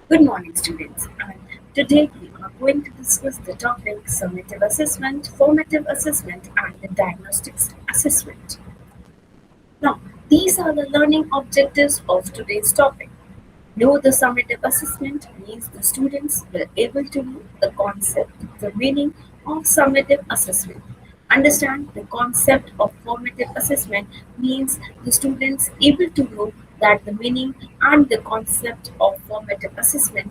Good morning, students. And today we are going to discuss the topic summative assessment, formative assessment, and the diagnostic assessment. Now, these are the learning objectives of today's topic. Know the summative assessment means the students will able to know the concept, the meaning of summative assessment. Understand the concept of formative assessment means the students able to know that the meaning and the concept of formative assessment.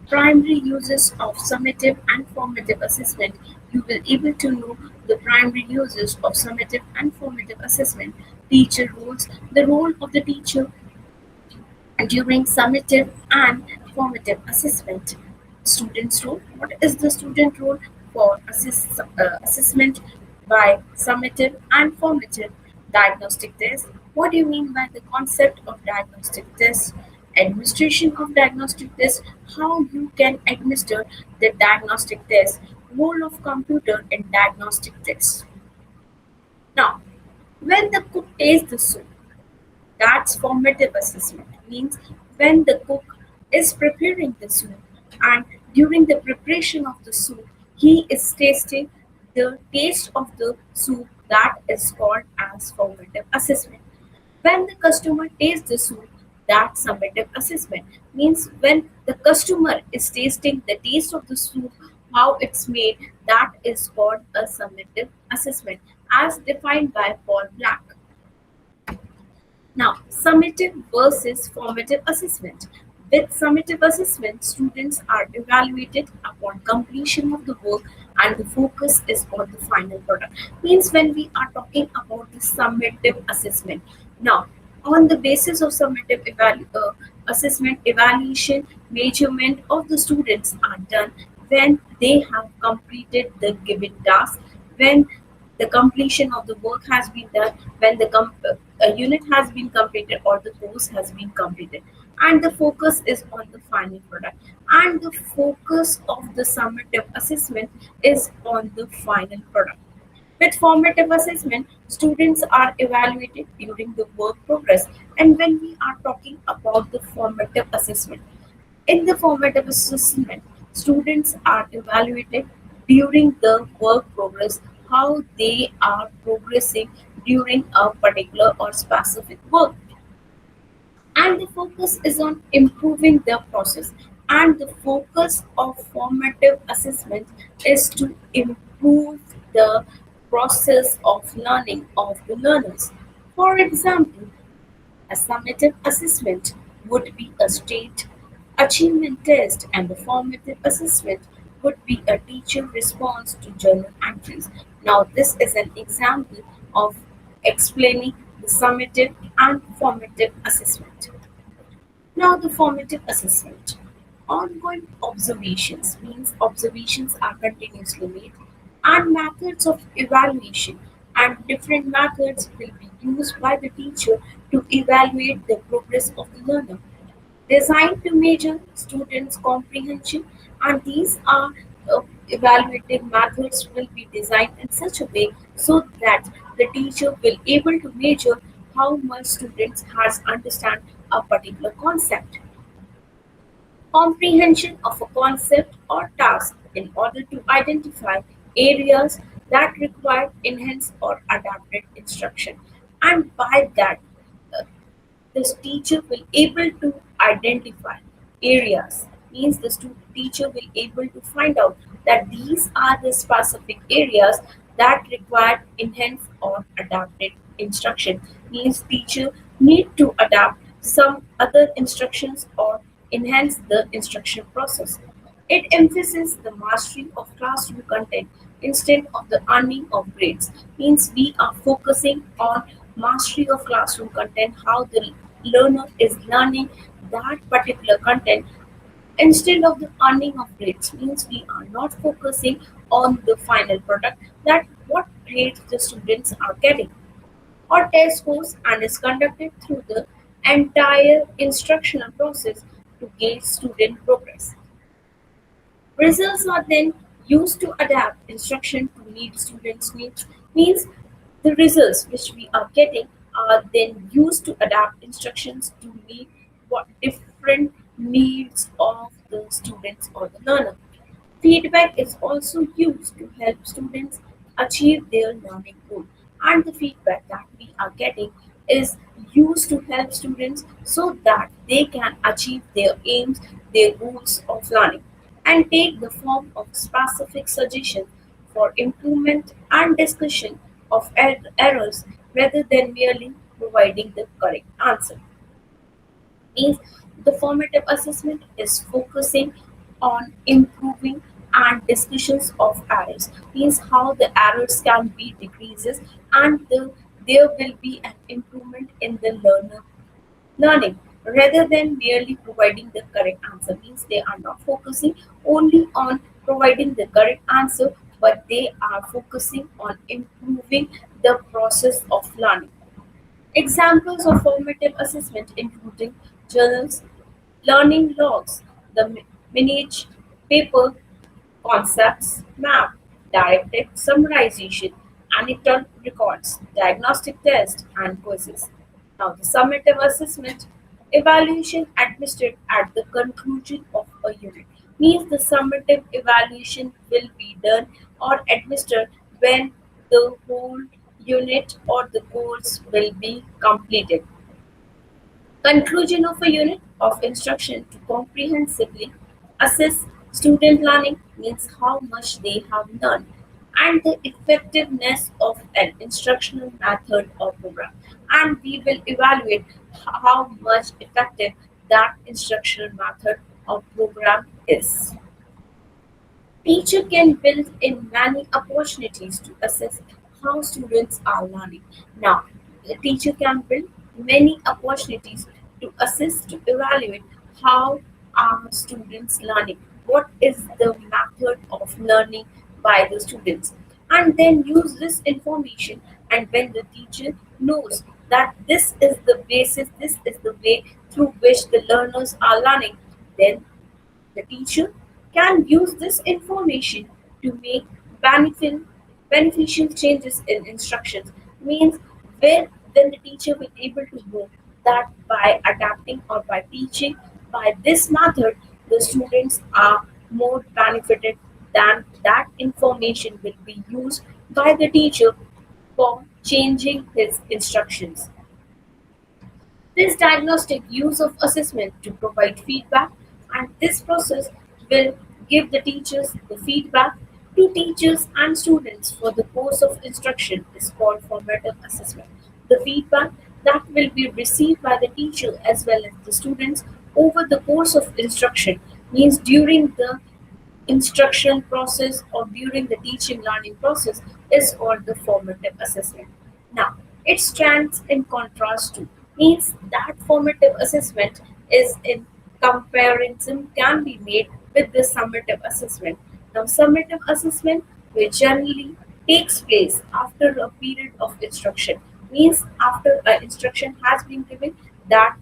Primary uses of summative and formative assessment. You will able to know the primary uses of summative and formative assessment. Teacher roles. The role of the teacher during summative and formative assessment. Student's role. What is the student role for assessment by summative and formative diagnostic test? What do you mean by the concept of diagnostic test? Administration of diagnostic test. How you can administer the diagnostic test. Role of computer in diagnostic test. Now, when the cook tastes the soup, that's formative assessment. Means when the cook is preparing the soup and during the preparation of the soup, he is tasting the taste of the soup that is called as formative assessment. When the customer tastes the soup, that's summative assessment. Means when the customer is tasting the taste of the soup, how it's made, that is called a summative assessment as defined by Paul Black. Now, summative versus formative assessment. With summative assessment, students are evaluated upon completion of the work and the focus is on the final product. Means when we are talking about the summative assessment. Now, on the basis of summative assessment, evaluation, measurement of the students are done when they have completed the given task, when the completion of the work has been done, when a unit has been completed or the course has been completed, and the focus is on the final product, and the focus of the summative assessment is on the final product. With formative assessment, students are evaluated during the work progress. And when we are talking about the formative assessment, in the formative assessment, students are evaluated during the work progress, how they are progressing during a particular or specific work. And the focus is on improving the process. And the focus of formative assessment is to improve the process of learning of the learners. For example, a summative assessment would be a state achievement test, and the formative assessment would be a teacher response to journal entries. Now, this is an example of explaining the summative and formative assessment. Now, the formative assessment. Ongoing observations means observations are continuously made, and methods of evaluation and different methods will be used by the teacher to evaluate the progress of the learner. Designed to measure students' comprehension, and these are evaluative methods will be designed in such a way so that the teacher will able to measure how much students has understand a particular concept. Comprehension of a concept or task in order to identify areas that require enhanced or adapted instruction, and by that uh, this teacher will able to identify areas, means the teacher will able to find out that these are the specific areas that require enhanced or adapted instruction, means teacher need to adapt some other instructions or enhance the instruction process. It emphasizes the mastery of classroom content instead of the earning of grades. Means we are focusing on mastery of classroom content, how the learner is learning that particular content instead of the earning of grades. Means we are not focusing on the final product, that what grades the students are getting or test scores, and is conducted through the entire instructional process to gauge student progress. Results are then used to adapt instruction to meet students' needs. Means the results which we are getting are then used to adapt instructions to meet what different needs of the students or the learner. Feedback is also used to help students achieve their learning goal, and the feedback that we are getting is used to help students so that they can achieve their aims, their goals of learning, and take the form of specific suggestions for improvement and discussion of errors rather than merely providing the correct answer. Means the formative assessment is focusing on improving and discussions of errors, means how the errors can be decreases, and there will be an improvement in the learning rather than merely providing the correct answer. Means they are not focusing only on providing the correct answer, but they are focusing on improving the process of learning. Examples of formative assessment including journals, learning logs, the miniature paper, concepts, map, direct text summarization, anecdotal records, diagnostic tests, and quizzes. Now, the summative assessment evaluation administered at the conclusion of a unit means the summative evaluation will be done or administered when the whole unit or the course will be completed. Conclusion of a unit of instruction to comprehensively assess student learning means how much they have learned and the effectiveness of an instructional method or program. And we will evaluate how much effective that instructional method or program is. Teacher can build in many opportunities to assess how students are learning. Now, the teacher can build many opportunities to assess, to evaluate how are students learning, what is the method of learning by the students, and then use this information. And when the teacher knows that this is the basis, this is the way through which the learners are learning, then the teacher can use this information to make beneficial, beneficial changes in instructions. Means where then the teacher will able to know that by adapting or by teaching by this method, the students are more benefited than that information will be used by the teacher for changing his instructions. This diagnostic use of assessment to provide feedback, and this process will give the teachers the feedback to teachers and students for the course of instruction is called formative assessment. The feedback that will be received by the teacher as well as the students over the course of instruction means during the instruction process or during the teaching learning process is called the formative assessment. Now, it stands in contrast to means that formative assessment is in comparison can be made with the summative assessment. Now, summative assessment which generally takes place after a period of instruction means after an instruction has been given that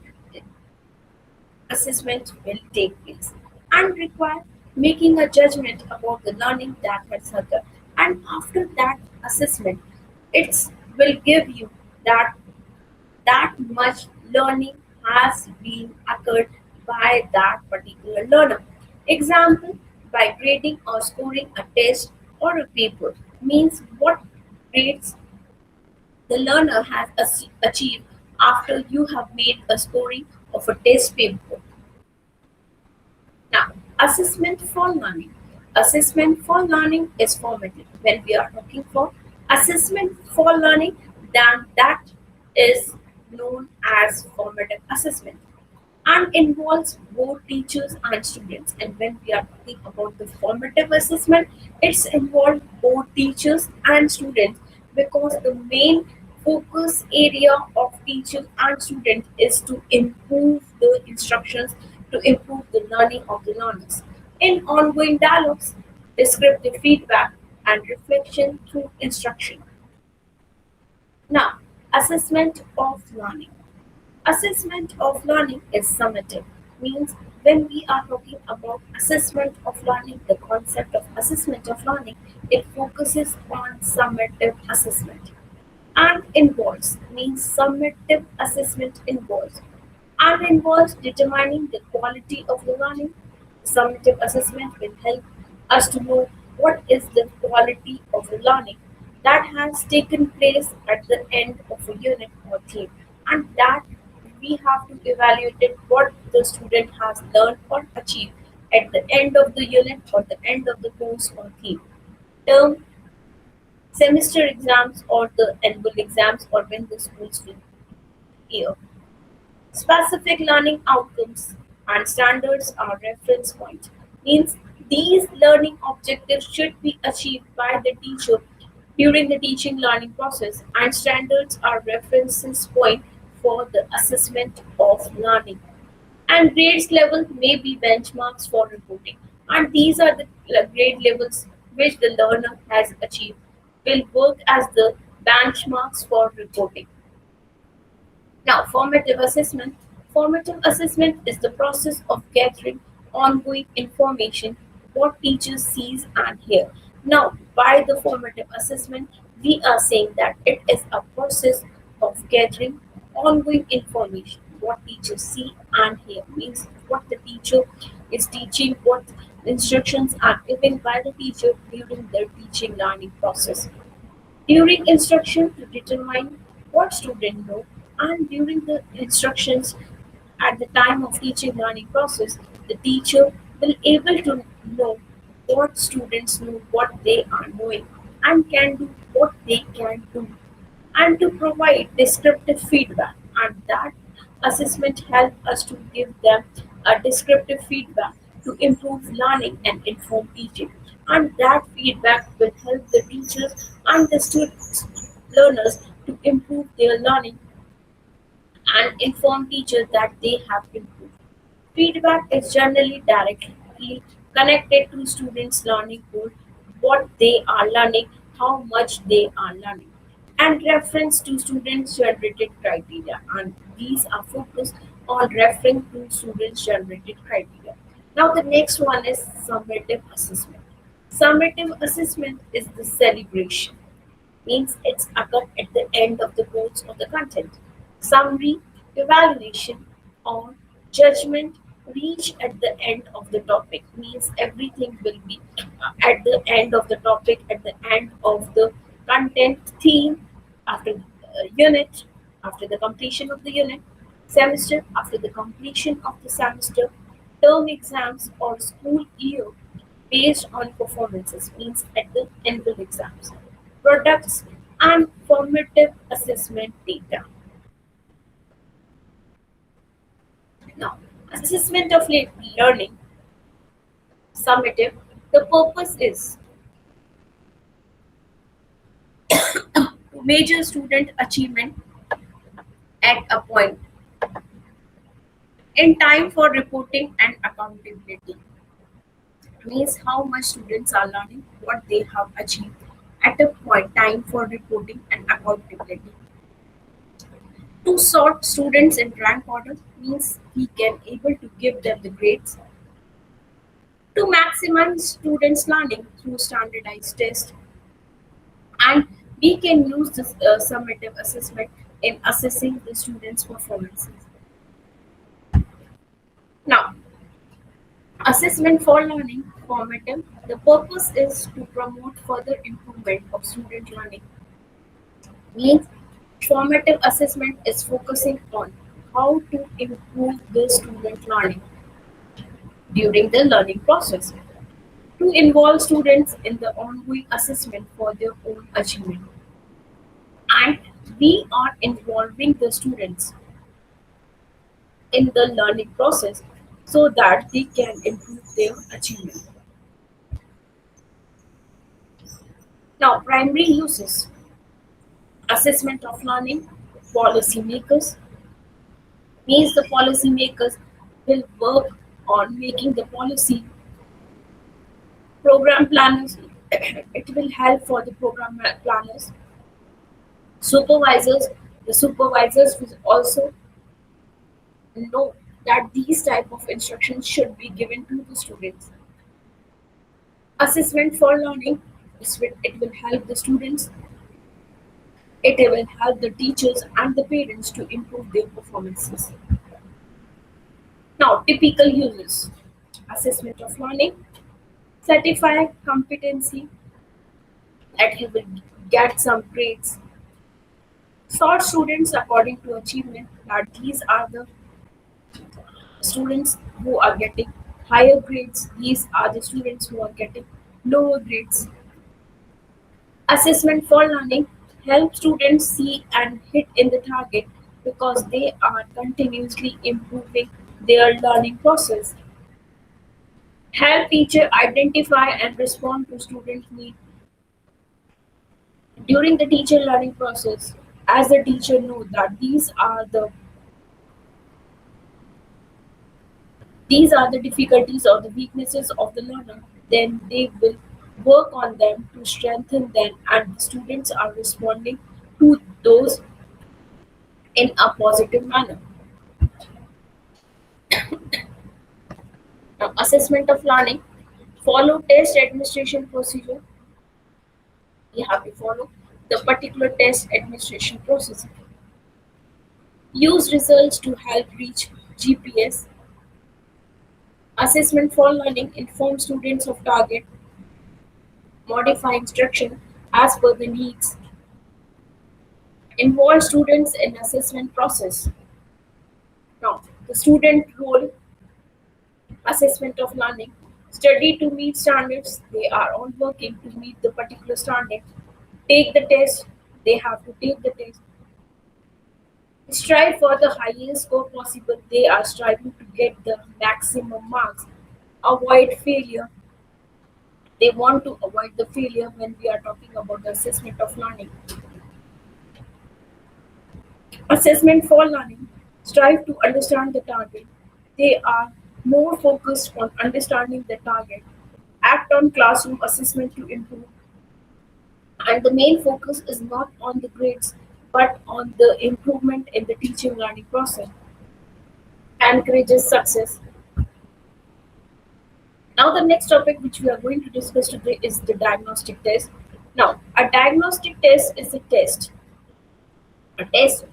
assessment will take place and require making a judgment about the learning that has occurred. And after that assessment, it will give you that that much learning has been occurred by that particular learner. Example, by grading or scoring a test or a paper means what grades the learner has achieved after you have made a scoring of a test paper. Now, assessment for learning. Assessment for learning is formative. When we are talking for assessment for learning, then that is known as formative assessment and involves both teachers and students. And when we are talking about the formative assessment, it's involved both teachers and students because the main focus area of teachers and students is to improve the instructions, to improve the learning of the learners. In ongoing dialogues, descriptive feedback, and reflection through instruction. Now, assessment of learning. Assessment of learning is summative, means when we are talking about assessment of learning, the concept of assessment of learning, it focuses on summative assessment and involves, means summative assessment involves and involves determining the quality of the learning, Summative assessment will help us to know what is the quality of the learning that has taken place at the end of a unit or theme, and that we have to evaluate it what the student has learned or achieved at the end of the unit or the end of the course or theme. Term, semester exams or the annual exams or when the schools will year. Specific learning outcomes and standards are reference points. Means these learning objectives should be achieved by the teacher during the teaching learning process, and standards are references point for the assessment of learning. And grades level may be benchmarks for reporting. And these are the grade levels which the learner has achieved will work as the benchmarks for reporting. Now, formative assessment. Formative assessment is the process of gathering ongoing information what teachers sees and hear. Now, by the formative assessment, we are saying that it is a process of gathering ongoing information what teachers see and hear. Means what the teacher is teaching, what instructions are given by the teacher during their teaching learning process. During instruction to determine what student know, and during the instructions at the time of teaching learning process, the teacher will able to know what students know what they are knowing and can do what they can do, and to provide descriptive feedback, and that assessment help us to give them a descriptive feedback to improve learning and inform teaching, and that feedback will help the teachers and the students learners to improve their learning and inform teachers that they have improved. Feedback is generally directly connected to students' learning goal, what they are learning, how much they are learning, and reference to students' generated criteria. And these are focused on referring to students' generated criteria. Now, the next one is summative assessment. Summative assessment is the celebration, means it's occurred at the end of the course of the content. Summary, evaluation, or judgment reach at the end of the topic, means everything will be at the end of the topic, at the end of the content theme, after the unit, after the completion of the unit, semester, after the completion of the semester, term exams or school year based on performances, means at the annual exams, products and formative assessment data. Now, assessment of learning, summative, the purpose is to measure student achievement at a point in time for reporting and accountability, means how much students are learning, what they have achieved at a point time for reporting and accountability. To sort students in rank order, means we can able to give them the grades. To maximize students' learning through standardized tests, and we can use this summative assessment in assessing the students' performances. Now, assessment for learning, formative. The purpose is to promote further improvement of student learning. Means formative assessment is focusing on how to improve the student learning during the learning process, to involve students in the ongoing assessment for their own achievement. And we are involving the students in the learning process so that they can improve their achievement. Now, primary uses, assessment of learning, policymakers, means the policymakers will work on making the policy, program planners, it will help for the program planners, supervisors, the supervisors will also know that these type of instructions should be given to the students. Assessment for learning, it will help the students, it will help the teachers and the parents to improve their performances. Now, typical uses. assessment of learning, certify competency that he will get some grades, sort students according to achievement, that these are the students who are getting higher grades, these are the students who are getting lower grades. Assessment for learning help students see and hit in the target because they are continuously improving their learning process. Help teacher identify and respond to students' needs during the teacher learning process. As the teacher know that these are the difficulties or the weaknesses of the learner, then they will work on them to strengthen them, and the students are responding to those in a positive manner. Now, assessment of learning, follow test administration procedure. You have to follow the particular test administration process. Use results to help reach GPS. Assessment for learning, inform students of target, modify instruction as per the needs, involve students in assessment process. Now, the student role assessment of learning, study to meet standards. They are all working to meet the particular standard. Take the test. They have to take the test. Strive for the highest score possible. They are striving to get the maximum marks. Avoid failure. They want to avoid the failure when we are talking about the assessment of learning. Assessment for learning. Strive to understand the target. They are more focused on understanding the target. Act on classroom assessment to improve. And the main focus is not on the grades but on the improvement in the teaching learning process. Encourages success. Now, the next topic which we are going to discuss today is the diagnostic test. Now, a diagnostic test is a test. A test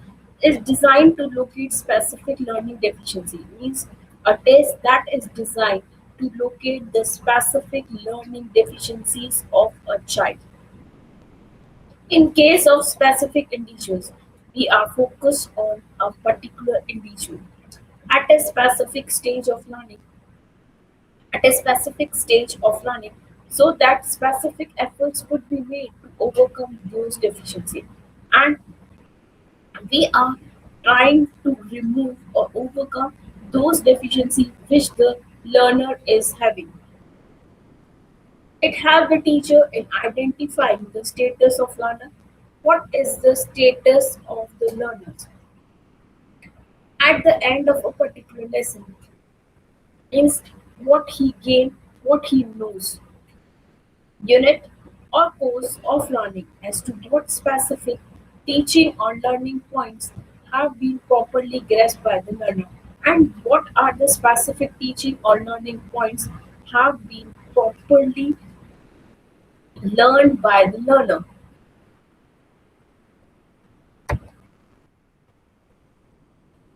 is designed to locate specific learning deficiency. Means a test that is designed to locate the specific learning deficiencies of a child. In case of specific individuals, we are focused on a particular individual at a specific stage of learning, at a specific stage of learning, so that specific efforts could be made to overcome those deficiencies. And we are trying to remove or overcome those deficiencies which the learner is having. It helps the teacher in identifying the status of learner. What is the status of the learners at the end of a particular lesson? Means what he gained, what he knows, unit or course of learning as to what specific teaching or learning points have been properly grasped by the learner, and what are the specific teaching or learning points have been properly learned by the learner.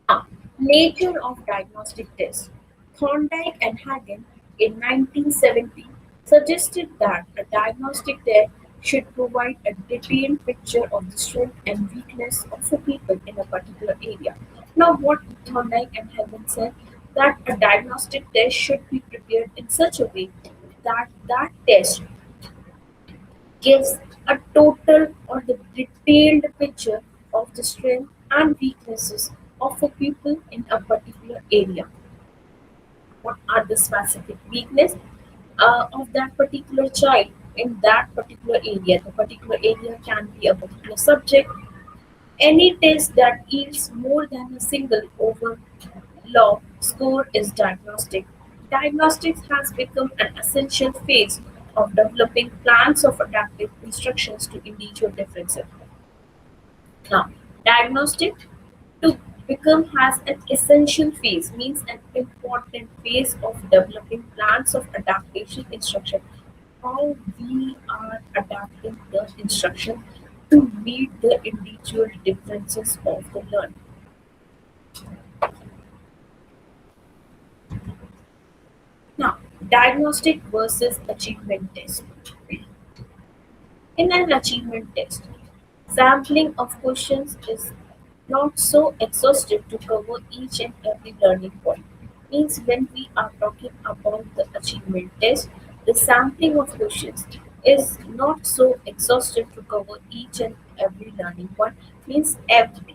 Now, nature of diagnostic tests. Thorndike and Hagen in 1970 suggested that a diagnostic test should provide a detailed picture of the strength and weakness of a people in a particular area. Now, what Thorndike and Hagen said, that a diagnostic test should be prepared in such a way that that test gives a total or the detailed picture of the strength and weaknesses of a people in a particular area. What are the specific weakness of that particular child in that particular area? The particular area can be a particular subject. Any test that yields more than a single overall score is diagnostic. Diagnostics has become an essential phase of developing plans of adaptive instructions to individual differences. Now, diagnostic to become has an essential phase, means an important phase of developing plans of adaptation instruction. How we are adapting the instruction to meet the individual differences of the learner. Now, Diagnostic versus achievement test. In an achievement test, sampling of questions is not so exhaustive to cover each and every learning point. Means when we are talking about the achievement test, the sampling of questions is not so exhaustive to cover each and every learning point. Means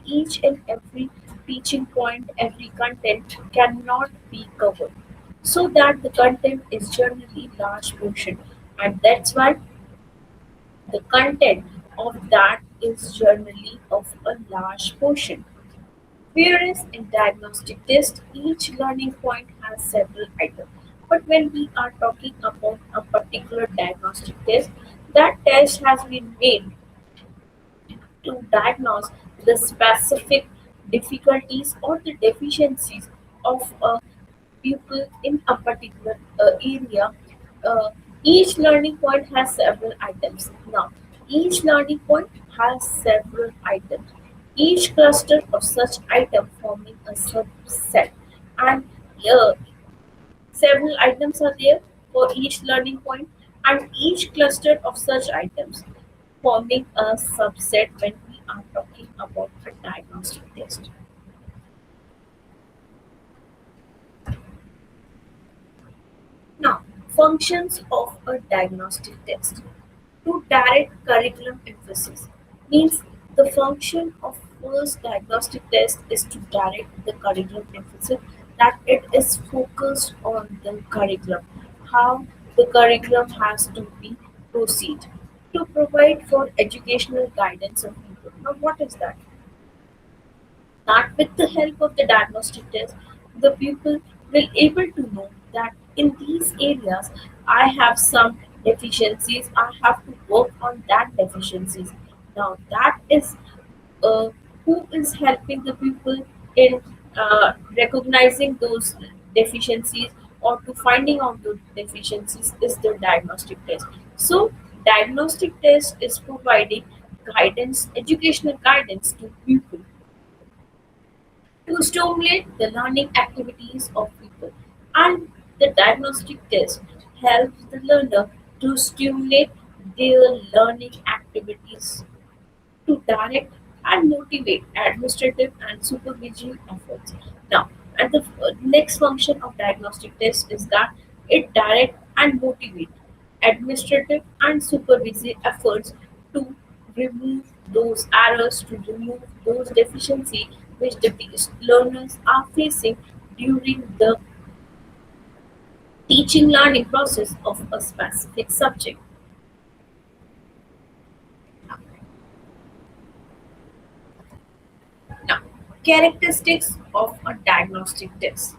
each and every teaching point, every content cannot be covered. So that the content is generally large portion, and that's why the content of that is generally of a large portion. Whereas in diagnostic test, each learning point has several items. But when we are talking about a particular diagnostic test, that test has been made to diagnose the specific difficulties or the deficiencies of a pupil in a particular area. Uh, each learning point has several items. Now, each learning point has several items. Each cluster of such item forming a subset, and uh, several items are there for each learning point, and each cluster of such items forming a subset when we are talking about a diagnostic test. Now, functions of a diagnostic test. To direct curriculum emphasis means the function of first diagnostic test is to direct the curriculum emphasis, that it is focused on the curriculum, how the curriculum has to be proceed to provide for educational guidance of people. Now, what is that? That with the help of the diagnostic test, the pupil will able to know that in these areas I have some deficiencies. I have to work on that deficiencies. Now that is uh, who is helping the pupil in recognizing those deficiencies or to finding out those deficiencies is the diagnostic test. So diagnostic test is providing guidance, educational guidance to pupil to stimulate the learning activities of people. And the diagnostic test helps the learner to stimulate their learning activities to direct and motivate administrative and supervisory efforts. Now, and the next function of diagnostic test is that it direct and motivate administrative and supervisory efforts to remove those errors, to remove those deficiencies which the learners are facing during the teaching learning process of a specific subject. Now, characteristics of a diagnostic test.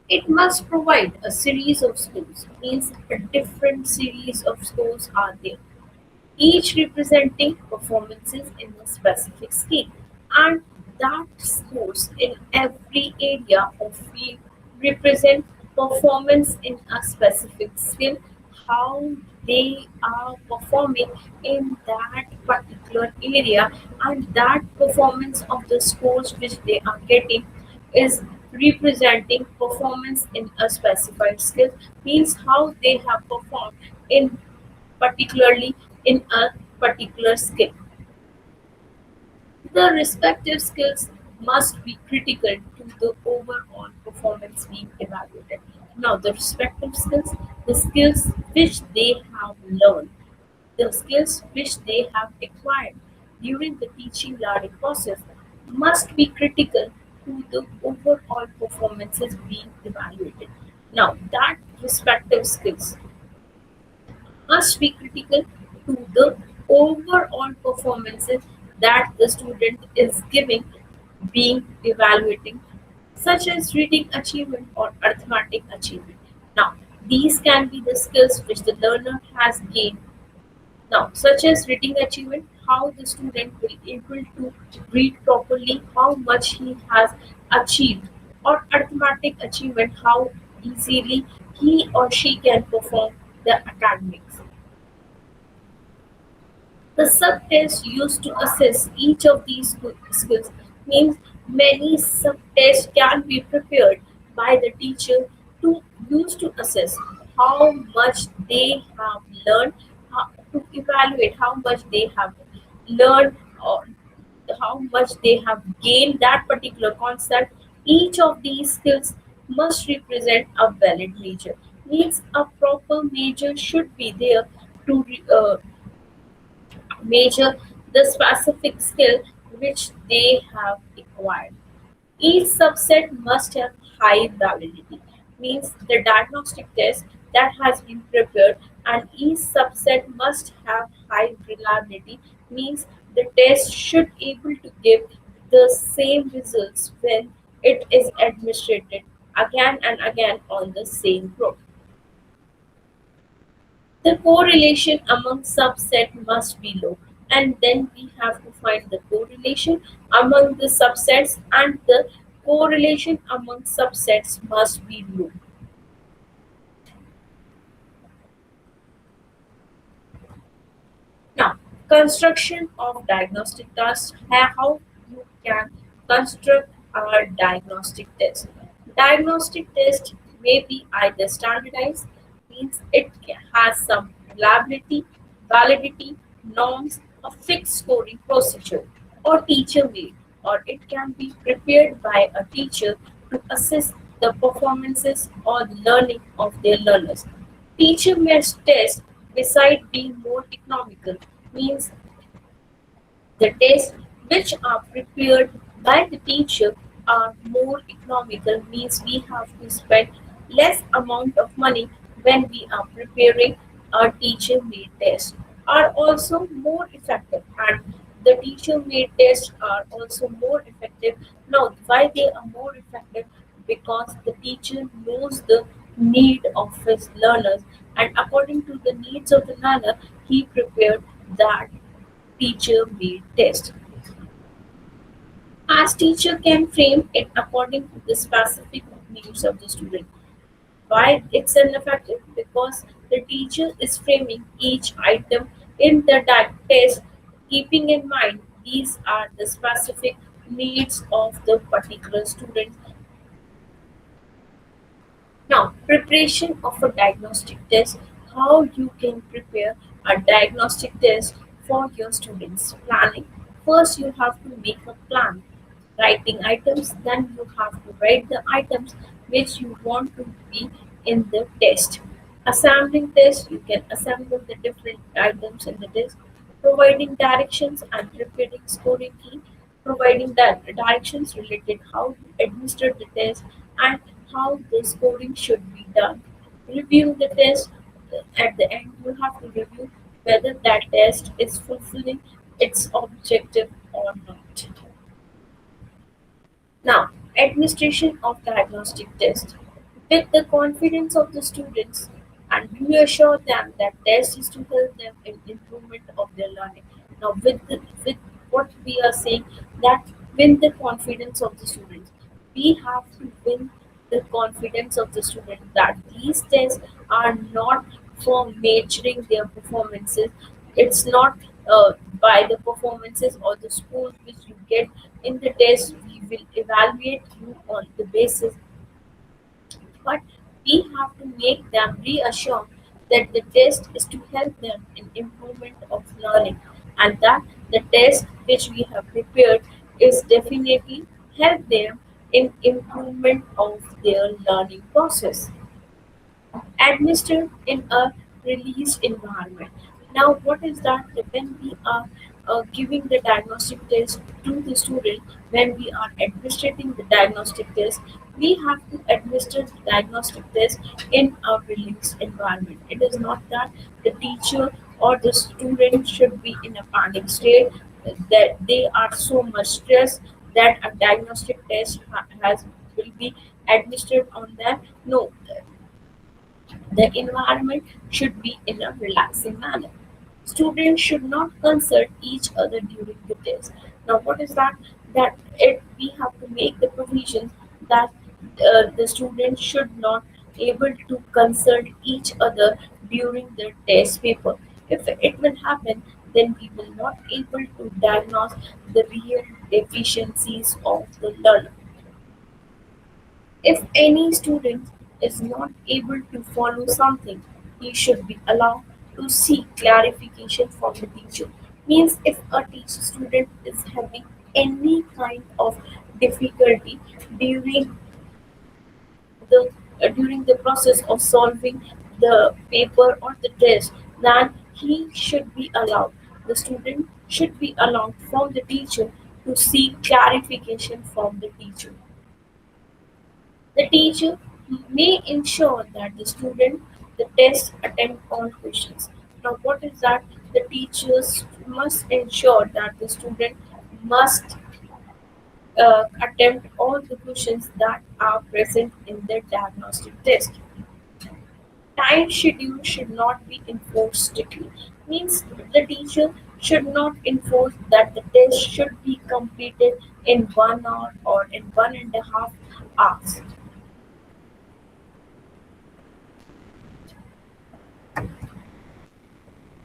It must provide a series of scores, means a different series of scores are there, each representing performances in a specific skill, and that scores in every area of field represent performance in a specific skill, how they are performing in that particular area, and that performance of the scores which they are getting is representing performance in a specified skill, means how they have performed in particularly in a particular skill. The respective skills must be critical to the overall performance being evaluated. Now, the respective skills, the skills which they have learned, the skills which they have acquired during the teaching learning process must be critical to the overall performances being evaluated. Now, that respective skills must be critical to the overall performances that the student is giving, being evaluating, such as reading achievement or arithmetic achievement. Now, these can be the skills which the learner has gained. Now, such as reading achievement, how the student will able to read properly, how much he has achieved, or arithmetic achievement, how easily he or she can perform the academics. The sub-tests used to assess each of these skills means many sub-tests can be prepared by the teacher to use to assess how much they have learned, to evaluate how much they have learned or how much they have gained that particular concept. Each of these skills must represent a valid measure. Means a proper measure should be there to measure the specific skill which they have acquired. Each subset must have high validity, means the diagnostic test that has been prepared, and each subset must have high reliability, means the test should able to give the same results when it is administered again and again on the same group. The correlation among subset must be low, and then we have to find the correlation among the subsets, and the correlation among subsets must be low. Now, construction of diagnostic test, how you can construct a diagnostic test. Diagnostic test may be either standardized, means it has some reliability, validity, norms, a fixed scoring procedure, or teacher made, or it can be prepared by a teacher to assess the performances or the learning of their learners. Teacher must test beside being more economical, means the tests which are prepared by the teacher are more economical, means we have to spend less amount of money when we are preparing a teacher made test, are also more effective, and the teacher made tests are also more effective. Now why they are more effective? Because the teacher knows the need of his learners, and according to the needs of the learner he prepared that teacher made test. As teacher can frame it according to the specific needs of the student. Why it's ineffective? Because the teacher is framing each item in the test, keeping in mind these are the specific needs of the particular student. Now, preparation of a diagnostic test. How you can prepare a diagnostic test for your students. Planning. First, you have to make a plan. Writing items, then you have to write the items which you want to be in the test. Assembling test, you can assemble the different items in the test. Providing directions and preparing scoring key, providing that directions related how to administer the test and how the scoring should be done. Reviewing the test, at the end you have to review whether that test is fulfilling its objective or not. Now, administration of diagnostic test. With the confidence of the students and reassure them that test is to help them in improvement of their learning. Now, with what we are saying, that win the confidence of the students. We have to win the confidence of the student that these tests are not for measuring their performances. It's not by the performances or the scores which you get in the test. We will evaluate you on the basis, but we have to make them reassure that the test is to help them in improvement of learning, and that the test which we have prepared is definitely help them in improvement of their learning process administered in a released environment. Now, what is that? When we are giving the diagnostic test to the student, when we are administering the diagnostic test, we have to administer the diagnostic test in a released environment. It is not that the teacher or the student should be in a panic state, that they are so much stressed that a diagnostic test has will be administered on them. No, the environment should be in a relaxing manner. Students should not consult each other during the test. Now, what is that? That we have to make the provisions that the students should not able to consult each other during the test paper. If it will happen, then we will not able to diagnose the real deficiencies of the learner. If any student is not able to follow something, he should be allowed to seek clarification from the teacher. Means if a teacher student is having any kind of difficulty during the process of solving the paper or the test, then he should be allowed. The student should be allowed from the teacher to seek clarification from the teacher. The teacher may ensure that the student the test attempt all questions. Now what is that? The teachers must ensure that the student must attempt all the questions that are present in the diagnostic test. Time schedule should not be enforced strictly. Means the teacher should not enforce that the test should be completed in 1 hour or in 1.5 hours.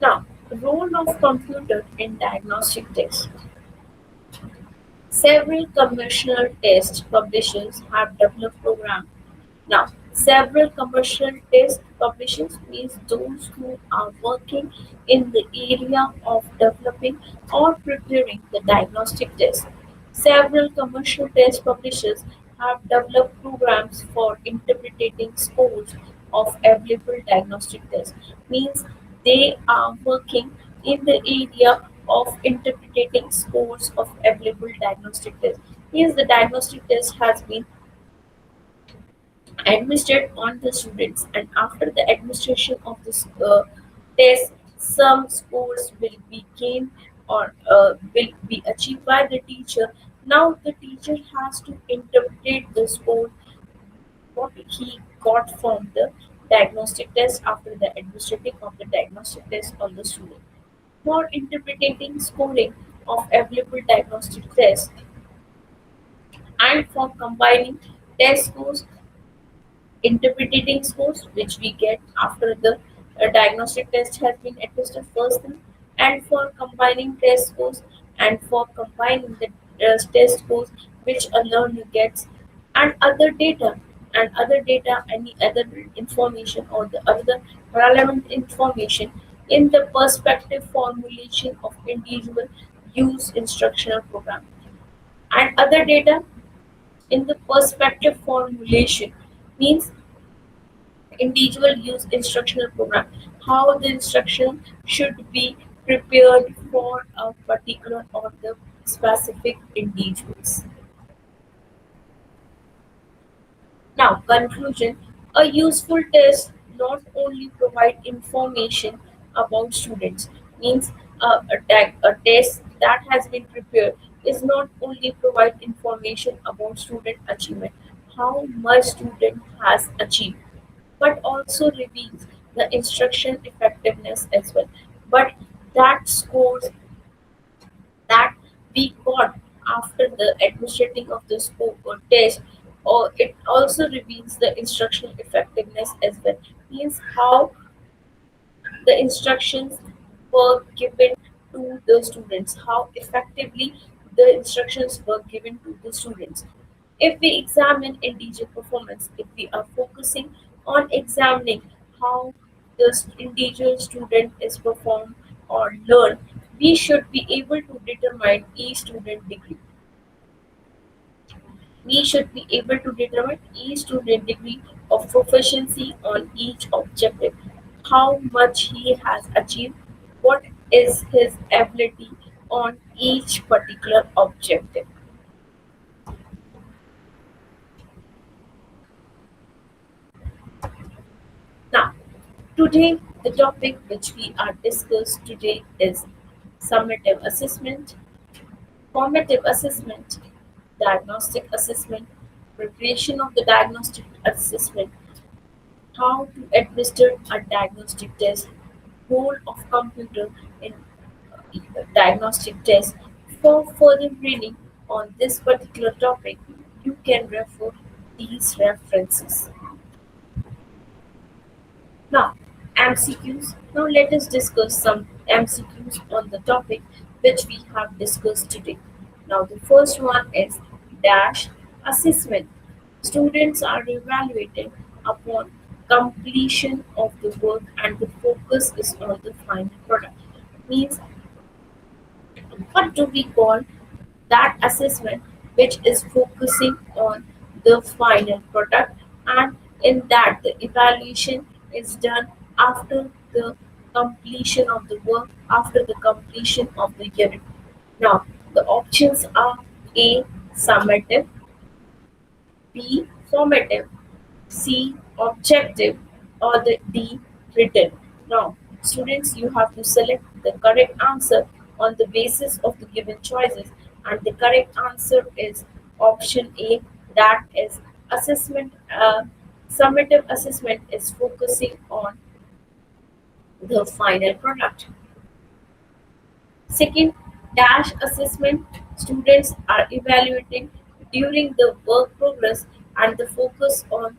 Now, role of computer in diagnostic tests. Several commercial test publishers have developed programs. Now, several commercial test publishers means those who are working in the area of developing or preparing the diagnostic test. Several commercial test publishers have developed programs for interpreting scores of available diagnostic tests. Means they are working in the area of interpreting scores of available diagnostic tests. Means the diagnostic test has been administered on the students, and after the administration of this test, some scores will be gained or will be achieved by the teacher. Now the teacher has to interpret the score what he got from the diagnostic test after the administrating of the diagnostic test on the student. For interpreting scoring of available diagnostic tests and for combining test scores interpreting scores which we get after the diagnostic test has been administered first thing, and for combining test scores and for combining the test scores which a learner gets and other data any other information or the other relevant information in the perspective formulation of individual use instructional program and other data in the perspective formulation means individual use instructional program, how the instruction should be prepared for a particular or the specific individuals. Now, conclusion. A useful test not only provide information about students, means a test that has been prepared is not only provide information about student achievement, how much student has achieved, but also reveals the instruction effectiveness as well. But that scores that we got after the administrating of the score or test, or it also reveals the instructional effectiveness as well. Means how the instructions were given to the students, how effectively the instructions were given to the students. If we examine individual performance, if we are focusing on examining how the individual student is performed or learn, we should be able to determine each student degree. We should be able to determine each student degree of proficiency on each objective, how much he has achieved, what is his ability on each particular objective. Now, today the topic which we are discussed today is summative assessment, formative assessment, diagnostic assessment, preparation of the diagnostic assessment, how to administer a diagnostic test, role of computer in diagnostic test. For further reading on this particular topic, you can refer these references. Now, MCQs. Now let us discuss some MCQs on the topic which we have discussed today. Now the first one is dash assessment. Students are evaluated upon completion of the work and the focus is on the final product. Means what do we call that assessment which is focusing on the final product, and in that the evaluation is done after the completion of the work, after the completion of the unit. Now the options are A summative, B formative, C objective, or the D written. Now, students, you have to select the correct answer on the basis of the given choices, and the correct answer is option A. That is assessment. Summative assessment is focusing on the final product. Second, dash assessment. Students are evaluating during the work progress and the focus on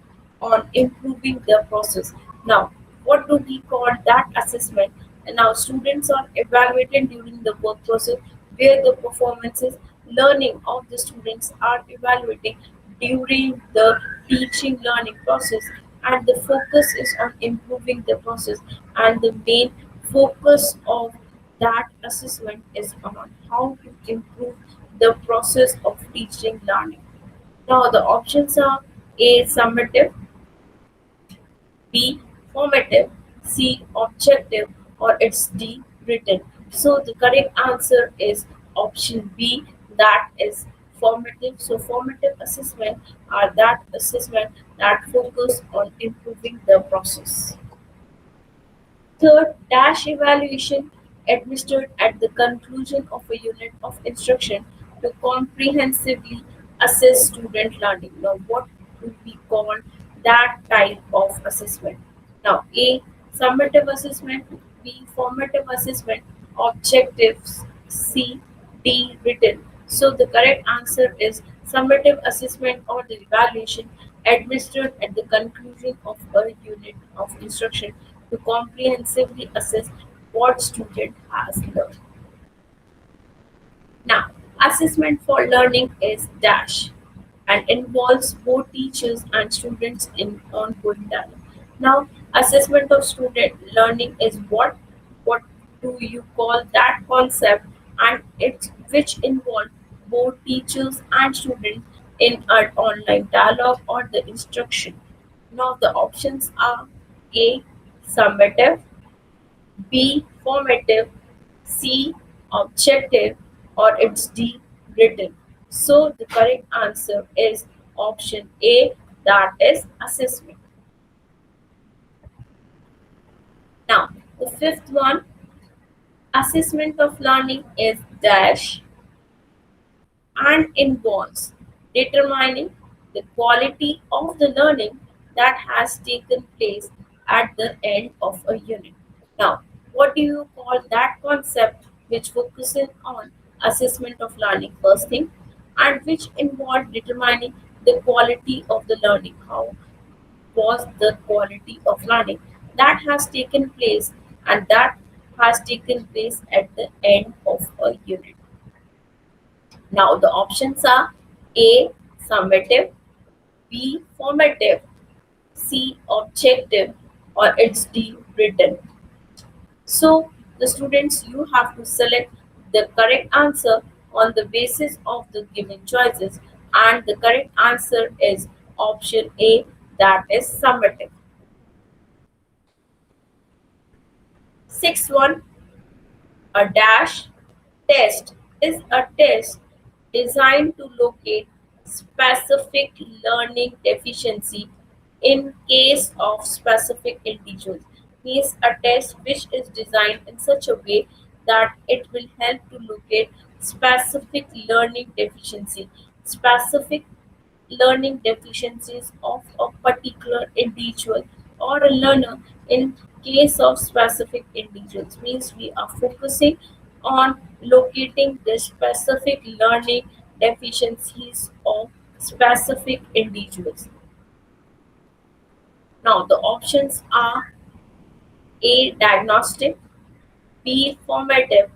improving their process. Now, what do we call that assessment? And now students are evaluated during the work process where the performances learning of the students are evaluating during the teaching learning process, and the focus is on improving the process, and the main focus of that assessment is on how to improve the process of teaching learning. Now the options are A summative, B formative, C objective, or it's D written. So the correct answer is option B, that is formative. So formative assessment are that assessment that focus on improving the process. Third, dash evaluation administered at the conclusion of a unit of instruction to comprehensively assess student learning. Now, what do we call that type of assessment? Now, A. Summative assessment, B. Formative assessment, objectives, C. D. Written. So, the correct answer is summative assessment or the evaluation administered at the conclusion of a unit of instruction to comprehensively assess what student has learned. Now, assessment for learning is dash and involves both teachers and students in ongoing dialogue. Now, assessment of student learning is what do you call that concept, and it's which involve both teachers and students in an online dialogue or the instruction. Now, the options are A summative, B formative, C objective, or it's D written. So the correct answer is option A, that is assessment. Now the fifth one, assessment of learning is dash and involves determining the quality of the learning that has taken place at the end of a unit. Now, what do you call that concept which focuses on assessment of learning first thing, and which involved determining the quality of the learning? How was the quality of learning that has taken place, and that has taken place at the end of a unit? Now the options are A summative, B formative, C objective, or it's D written. So the students, you have to select the correct answer on the basis of the given choices, and the correct answer is option A, that is summative. Sixth one, a dash test is a test designed to locate specific learning deficiency in case of specific individuals. Means a test which is designed in such a way that it will help to locate specific learning deficiency, specific learning deficiencies of a particular individual or a learner in case of specific individuals. Means we are focusing on locating the specific learning deficiencies of specific individuals. Now the options are A diagnostic, B formative,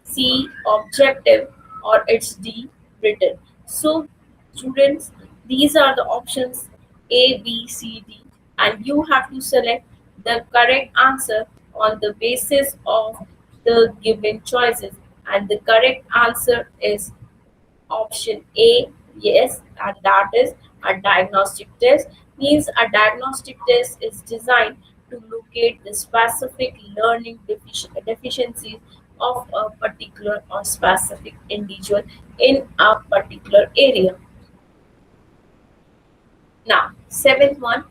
C objective, or it's D written. So students, these are the options A, B, C, D. and you have to select the correct answer on the basis of the given choices, and the correct answer is option A, yes, and that is a diagnostic test. Means a diagnostic test is designed to locate the specific learning deficiencies of a particular or specific individual in a particular area. Now, seventh one,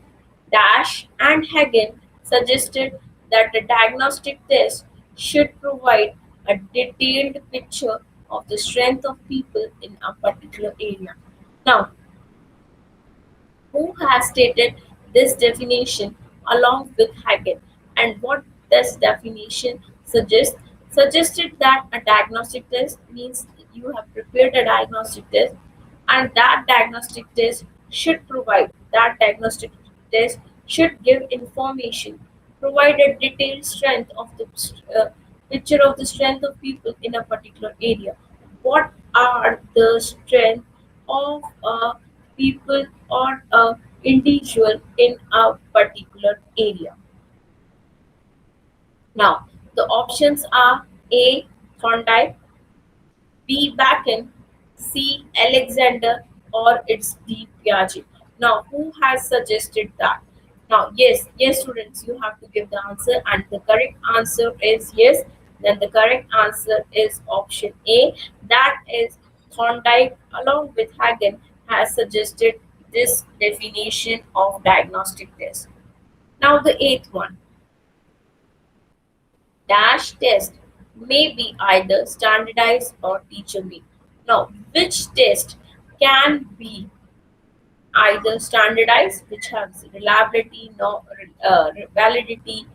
Dash and Hagen suggested that the diagnostic test should provide a detailed picture of the strength of people in a particular area. Now, who has stated this definition along with Hagen, and what this definition suggested that a diagnostic test means you have prepared a diagnostic test, and that diagnostic test should give information, provide a detailed strength of the picture of the strength of people in a particular area. What are the strength of a people or a individual in a particular area? Now, the options are A. Thorndike, B. Bacon, C. Alexander, or it's D. Piaget. Now, who has suggested that? Now, yes, students, you have to give the answer, and the correct answer is yes. Then the correct answer is option A. That is Thorndike, along with Hagen, has suggested this definition of diagnostic test. Now, the eighth one. Dash test may be either standardized or teacher made. Now, which test can be either standardized, which has reliability, no, validity,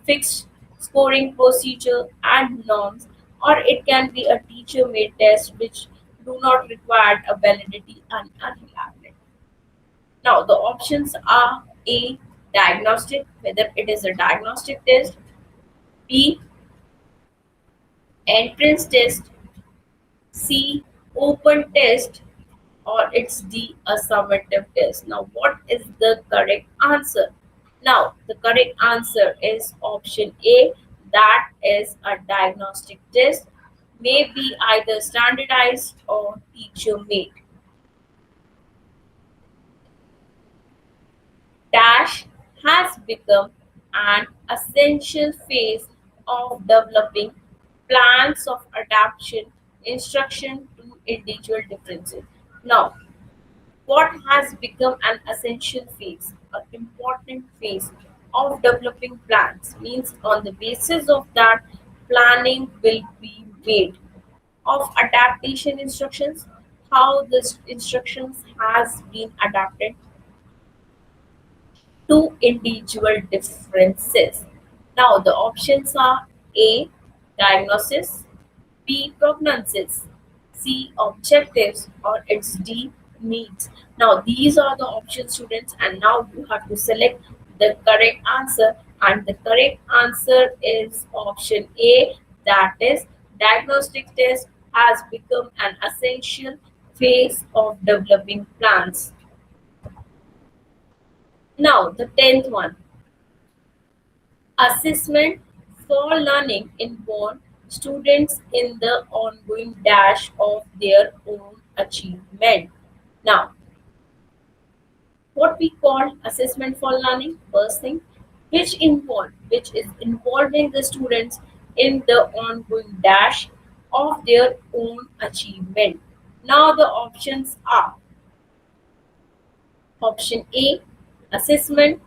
fixed scoring procedure, and norms, or it can be a teacher made test which do not require a validity and reliability. Now, the options are A. Diagnostic, whether it is a diagnostic test, B. Entrance test, C. Open test, or it's D. A summative test. Now, what is the correct answer? Now, the correct answer is option A. That is a diagnostic test, may be either standardized or teacher made. Dash has become an essential phase of developing plans of adaptation instruction to individual differences. Now, what has become an essential phase, an important phase of developing plans means on the basis of that planning will be made of adaptation instructions, how this instructions has been adapted to individual differences. Now, the options are A. Diagnosis, B. Prognosis, C. Objectives, or it's D. Needs. Now, these are the options, students, and now you have to select the correct answer. And the correct answer is option A, that is, diagnostic test has become an essential phase of developing plans. Now, the 10th one. Assessment for learning involve students in the ongoing dash of their own achievement. Now, what we call assessment for learning, first thing, which is involving the students in the ongoing dash of their own achievement. Now, the options are option A, assessment,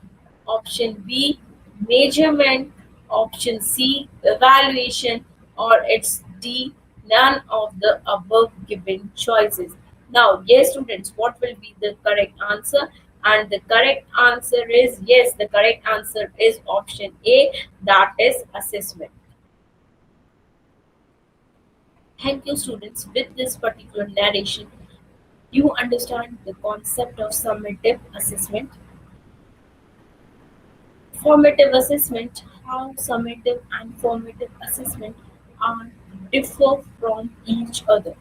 option B, measurement, option C, evaluation, or it's D, none of the above given choices. Now, yes, students, what will be the correct answer? And the correct answer is yes, the correct answer is option A, that is assessment. Thank you, students. With this particular narration, you understand the concept of summative assessment. Formative assessment, how summative and formative assessment are differ from each other.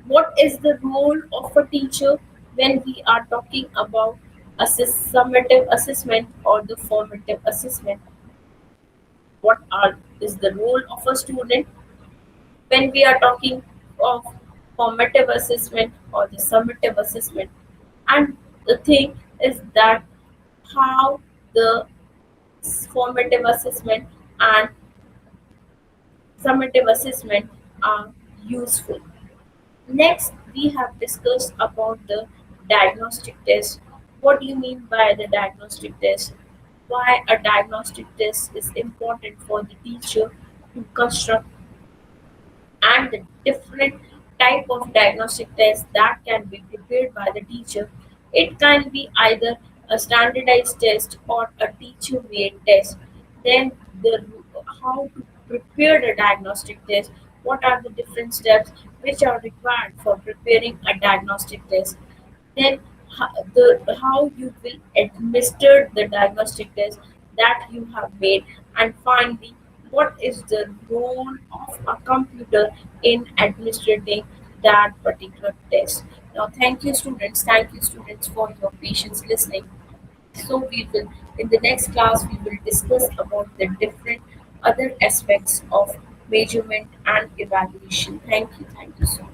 What is the role of a teacher when we are talking about summative assessment or the formative assessment. What are is the role of a student when we are talking of formative assessment or the summative assessment? And the thing is that how the formative assessment and summative assessment are useful. Next, we have discussed about the diagnostic test. What do you mean by the diagnostic test? Why a diagnostic test is important for the teacher to construct, and the different type of diagnostic tests that can be prepared by the teacher. It can be either a standardized test or a teacher made test. Then the how to prepare the diagnostic test, what are the different steps which are required for preparing a diagnostic test, then how you will administer the diagnostic test that you have made, and finally what is the role of a computer in administrating that particular test. Now thank you students for your patience listening. So we will in the next class we will discuss about the different other aspects of measurement and evaluation. Thank you so much.